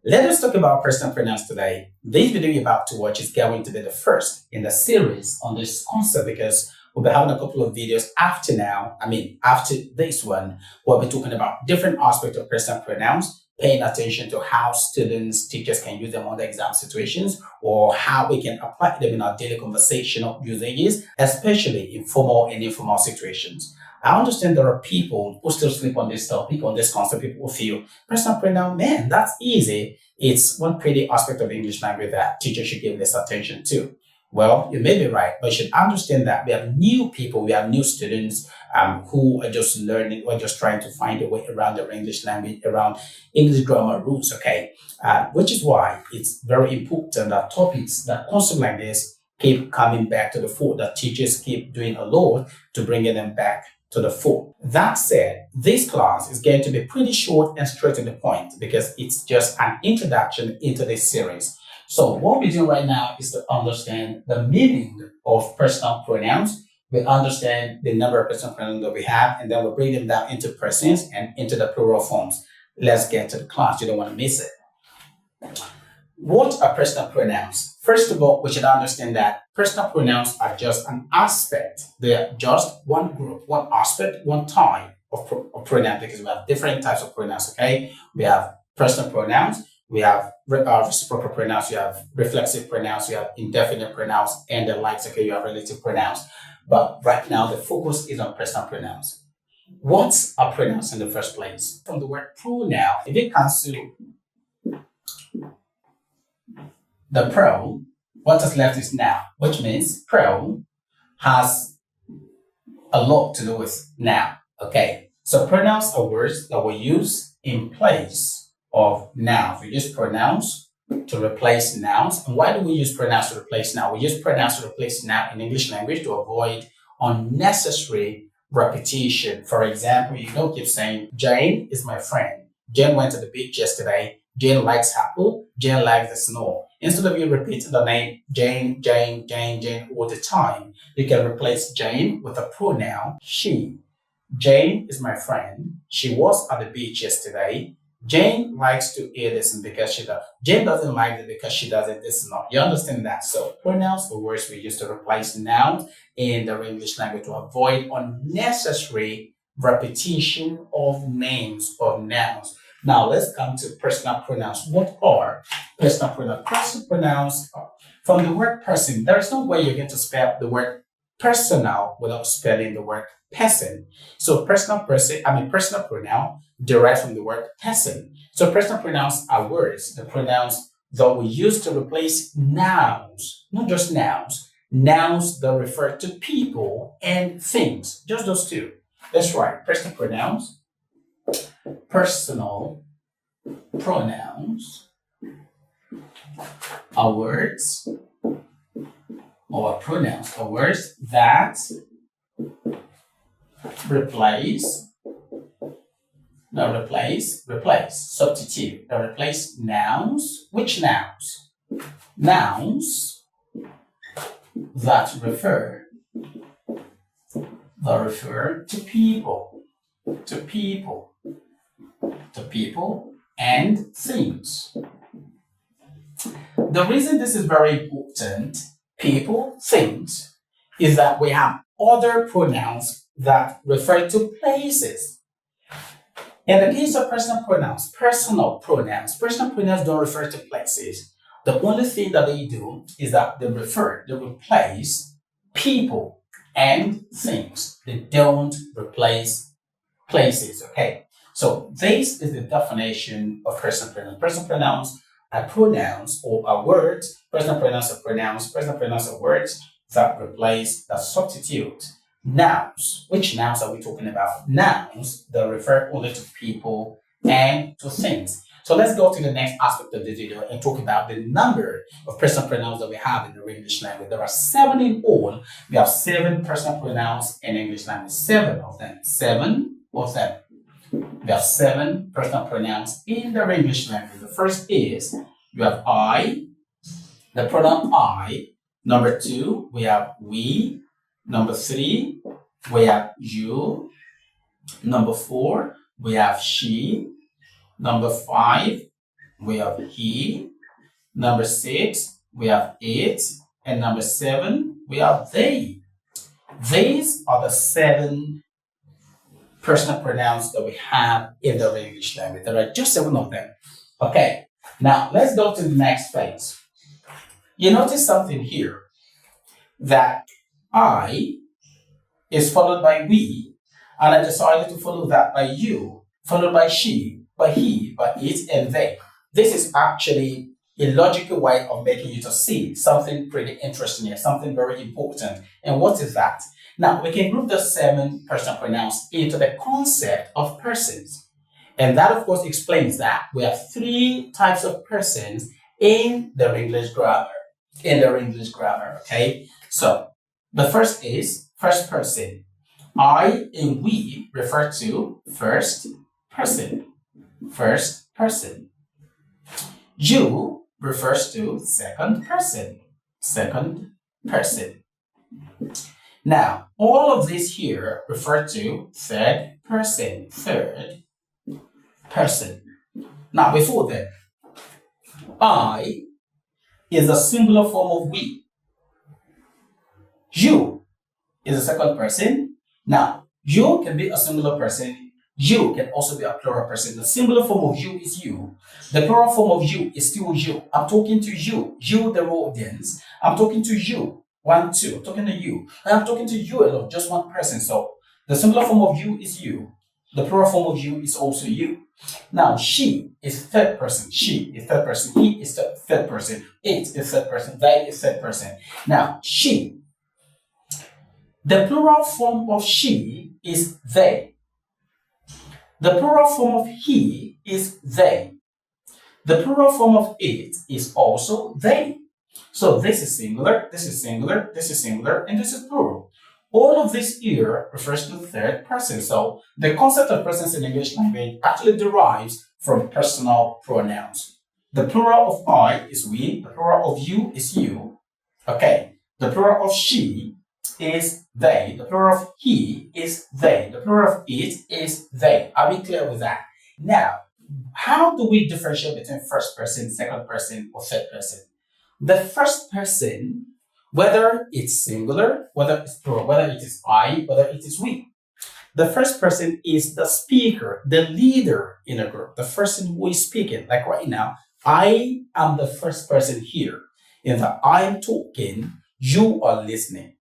Let us talk about personal pronouns today. This video you're about to watch is going to be the first in the series on this concept because we'll be having a couple of videos after this one, we'll be talking about different aspects of personal pronouns, paying attention to how students, teachers can use them on the exam situations or how we can apply them in our daily conversational usages, especially in formal and informal situations. I understand there are people who still sleep on this topic, on this concept. People who feel personal pronoun, man, that's easy. It's one pretty aspect of English language that teachers should give this attention to. Well, you may be right, but you should understand that we have new people, we have new students who are just learning or just trying to find a way around their English language, around English grammar rules, okay? Which is why it's very important that topics, that concepts like this keep coming back to the fore, that teachers keep doing a lot to bringing them back to the fore. That said, this class is going to be pretty short and straight to the point because it's just an introduction into this series. So what we're doing right now is to understand the meaning of personal pronouns. We understand the number of personal pronouns that we have, and then we'll bring them down into persons and into the plural forms. Let's get to the class. You don't want to miss it. What are personal pronouns? First of all, we should understand that personal pronouns are just an aspect. They are just one group, one aspect, one type of pronoun because we have different types of pronouns, okay? We have personal pronouns, we have reciprocal pronouns, you have reflexive pronouns, you have indefinite pronouns, and the likes, okay? You have relative pronouns. But right now, the focus is on personal pronouns. What are pronouns in the first place? From the word pronoun, if it comes to the pro, what is left is noun, which means pro has a lot to do with noun. Okay, so pronouns are words that we use in place of nouns. We use pronouns to replace nouns. And why do we use pronouns to replace noun? We use pronouns to replace noun in English language to avoid unnecessary repetition. For example, you don't keep saying, Jane is my friend. Jane went to the beach yesterday. Jane likes apple. Jane likes the snow. Instead of you repeating the name Jane, Jane, Jane, Jane all the time, you can replace Jane with a pronoun she. Jane is my friend. She was at the beach yesterday. Jane likes to eat this and because she does. Jane doesn't like it because she doesn't. This and not. You understand that? So pronouns are words we use to replace nouns in the English language to avoid unnecessary repetition of names of nouns. Now let's come to personal pronouns. What are personal pronouns? Personal pronouns are from the word person. There is no way you're going to spell the word personal without spelling the word person. So personal pronoun derived from the word person. So personal pronouns are words, the pronouns that we use to replace nouns, not just nouns that refer to people and things, just those two. That's right, personal pronouns are words or pronouns are words that replace nouns. Which nouns? Nouns that refer to people and things. The reason this is very important, people, things, is that we have other pronouns that refer to places. In the case of personal pronouns don't refer to places. The only thing that they do is that they replace people and things. They don't replace places, okay? So this is the definition of personal pronouns. Personal pronouns are pronouns or are words. Personal pronouns are pronouns. Personal pronouns are words that replace, that substitute nouns. Which nouns are we talking about? Nouns that refer only to people and to things. So let's go to the next aspect of the video and talk about the number of personal pronouns that we have in the English language. There are 7 in all. We have 7 personal pronouns in English language. 7 of them. 7 of them. We have 7 personal pronouns in the English language. The first is you have I, the pronoun I. Number 2, we have we. Number 3, we have you. Number 4, we have she. Number 5, we have he. Number 6, we have it. And number 7, we have they. These are the 7 personal pronouns that we have in the English language. There are just 7 of them. Okay, now let's go to the next phase. You notice something here that I is followed by we, and I decided to follow that by you, followed by she, by he, by it, and they. This is actually a logical way of making you to see something pretty interesting here, something very important. And what is that? Now, we can group the 7 personal pronouns into the concept of persons. And that, of course, explains that we have 3 types of persons in the English grammar. Okay? So, the first is first person. I and we refer to first person. First person. You refers to second person. Second person. Now, all of these here refer to third person. Third person. Now, before that, I is a singular form of we. You is a second person. Now, you can be a singular person. You can also be a plural person. The singular form of you is you. The plural form of you is still you. I'm talking to you. You, the audience. I'm talking to you. 1, 2. I'm talking to you. And I'm talking to you alone, just one person. So, the singular form of you is you. The plural form of you is also you. Now, she is third person. She is third person. He is third person. It is third person. They is third person. Now, she. The plural form of she is they. The plural form of he is they. The plural form of it is also they. So this is singular, this is singular, this is singular, and this is plural. All of this here refers to third person. So the concept of persons in English language actually derives from personal pronouns. The plural of I is we, the plural of you is you. Okay. The plural of she is they. The plural of he is they. The plural of it is they. Are we clear with that? Now, how do we differentiate between first person, second person, or third person? The first person, whether it's singular, whether it's plural, whether it is I, whether it is we. The first person is the speaker, the leader in a group, the person who is speaking. Like right now, I am the first person here. In that I am talking, you are listening.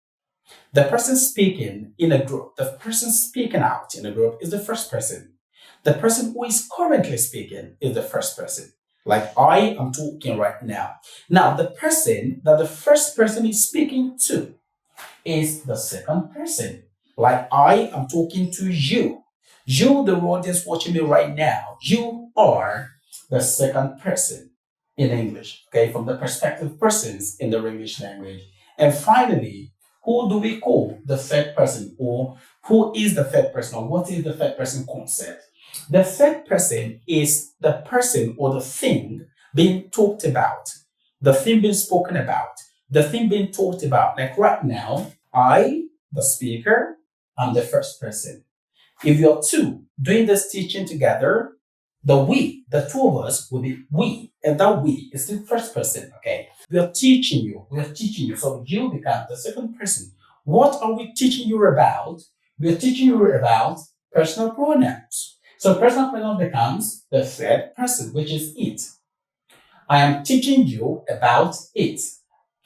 The person speaking in a group, the person speaking out in a group is the first person. The person who is currently speaking is the first person. Like I am talking right now. Now, the person that the first person is speaking to is the second person. Like I am talking to you. You, the audience watching me right now, you are the second person in English, okay, from the perspective of persons in the English language. And finally, who do we call the third person, or who is the third person, or what is the third person concept? The third person is the person or the thing being talked about, the thing being spoken about, the thing being talked about. Like right now, I, the speaker, am the first person. If you're two doing this teaching together, the we, the two of us, will be we, and that we is the first person, okay? We are teaching you, so you become the second person. What are we teaching you about? We are teaching you about personal pronouns. So personal pronoun becomes the third person, which is it. I am teaching you about it.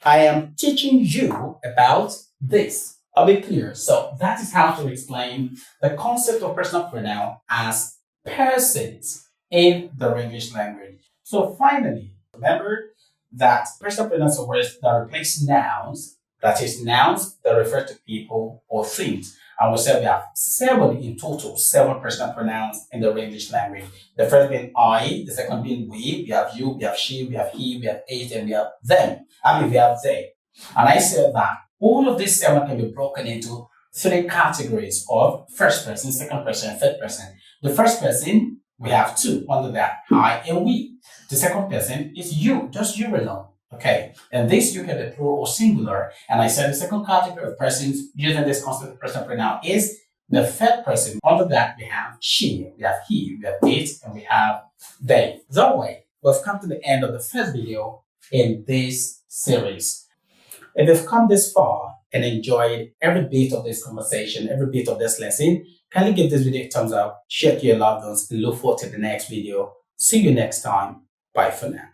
I am teaching you about this. Are we clear? So that is how to explain the concept of personal pronoun as persons in the English language. So finally, remember that personal pronouns are words that replace nouns, that is, nouns that refer to people or things. And we said we have 7 in total, 7 personal pronouns in the English language. The first being I, the second being we have you, we have she, we have he, we have it, and we have them. We have they. And I said that all of these 7 can be broken into 3 categories of first person, second person, and third person. The first person, we have 2 under that, I and we. The second person is you, just you alone. Okay, and this you can be plural or singular. And I said the second category of persons using this concept of personal pronoun is the third person. Under that, we have she, we have he, we have it, and we have they. That way, we've come to the end of the first video in this series. If you've come this far and enjoyed every bit of this conversation, every bit of this lesson, kindly give this video a thumbs up, share to your loved ones, and look forward to the next video. See you next time. Bye for now.